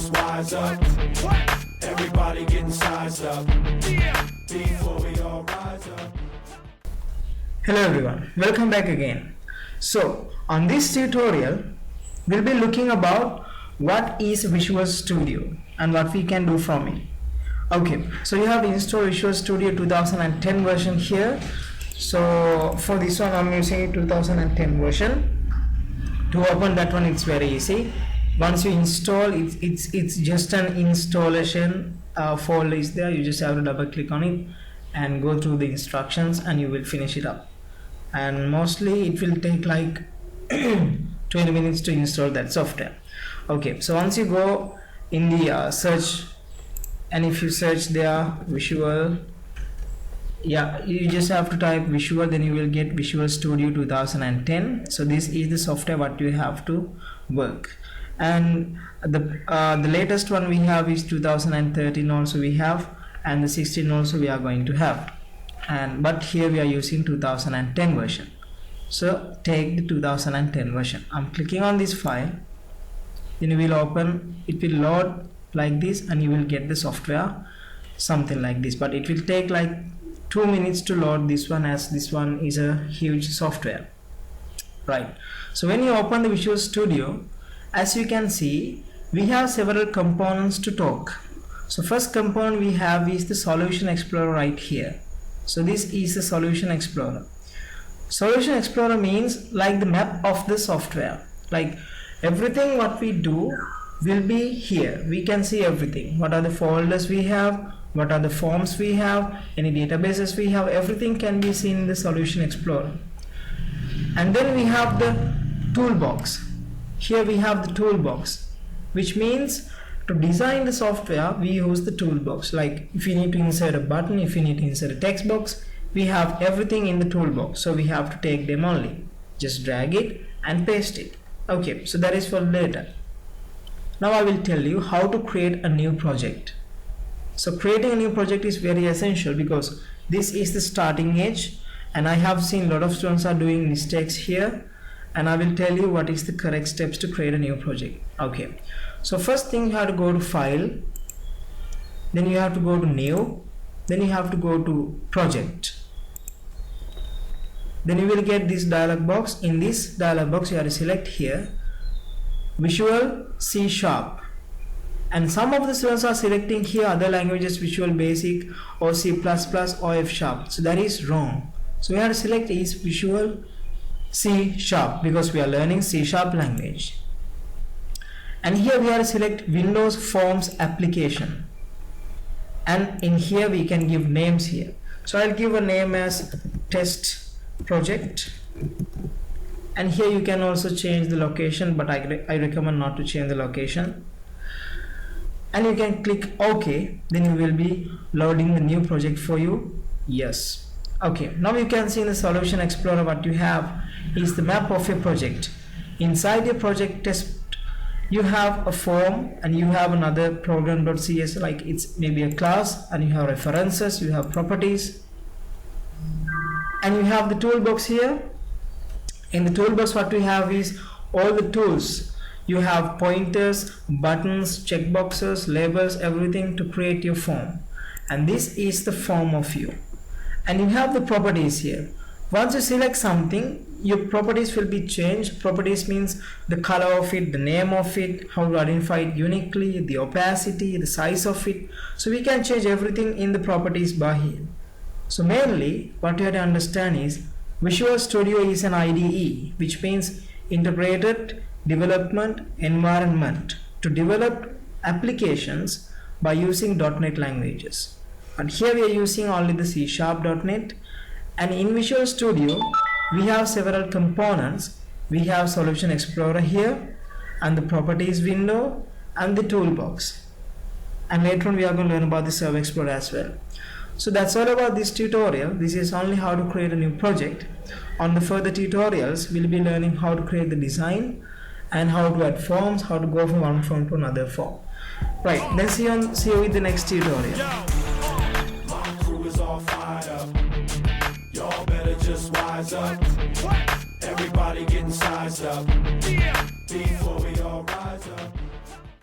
just wise up. Everybody getting sized up. Before we all rise up. Hello everyone, welcome back again. So on this tutorial we'll be looking about what is Visual Studio and what we can do from it. Okay, so you have installed Visual Studio 2010 version here. So for this one I'm using 2010 version. To open that one it's very easy. Once you install it's just an installation folder is there. You just have to double click on it and go through the instructions and you will finish it up, and mostly it will take like 20 minutes to install that software. Okay, so once you go in the search, and if you search there Visual, yeah, you just have to type Visual, then you will get Visual Studio 2010. So this is the software what you have to work, and the latest one we have is 2013 also we have, and the 16 also we are going to have, but here we are using 2010 version. So take the 2010 version. I'm clicking on this file, then you will open, it will load like this and you will get the software something like this, but it will take like 2 minutes to load this one, as this one is a huge software, right? So when you open the Visual Studio, as you can see we have several components to talk. So first component we have is the Solution Explorer right here. So this is the Solution Explorer. Solution Explorer means like the map of the software, like everything what we do will be here. We can see everything, what are the folders we have, what are the forms we have, any databases we have, everything can be seen in the Solution Explorer. And then we have the toolbox. Here we have the toolbox, which means to design the software we use the toolbox. Like if you need to insert a button, if you need to insert a text box, we have everything in the toolbox, so we have to take them only, just drag it and paste it. Okay, so that is for later. Now I will tell you how to create a new project. So creating a new project is very essential because this is the starting age, and I have seen a lot of students are doing mistakes here, and I will tell you what is the correct steps to create a new project. Okay, so first thing you have to go to File, then you have to go to New, then you have to go to Project. Then you will get this dialog box. In this dialog box you have to select here Visual C#, and some of the students are selecting here other languages, Visual Basic or C++ or F#. So that is wrong. So we have to select is Visual C# because we are learning C# language. And here we have to select Windows Forms application, and in here we can give names here. So I'll give a name as test project, and here you can also change the location, but I recommend not to change the location. And you can click OK, then you will be loading the new project for you. Yes. Okay, now you can see in the Solution Explorer what you have is the map of your project. Inside your project test you have a form and you have another program.cs, like it's maybe a class, and you have references, you have properties, and you have the toolbox here. In the toolbox what we have is all the tools. You have pointers, buttons, checkboxes, labels, everything to create your form, and this is the form of view. And you have the properties here. Once you select something, your properties will be changed. Properties means the color of it, the name of it, how to identify it uniquely, the opacity, the size of it. So we can change everything in the properties bar here. So mainly what you have to understand is Visual Studio is an IDE, which means Integrated Development Environment, to develop applications by using .NET languages. But here we are using only the C#.NET, and in Visual Studio we have several components. We have Solution Explorer here, and the Properties window, and the Toolbox, and later on we are going to learn about the Server Explorer as well. So that's all about this tutorial. This is only how to create a new project. On the further tutorials we'll be learning how to create the design and how to add forms, how to go from one form to another form. Right, then see you with the next tutorial. My crew is all fired up. Y'all better just wise up. Everybody getting sized up. Before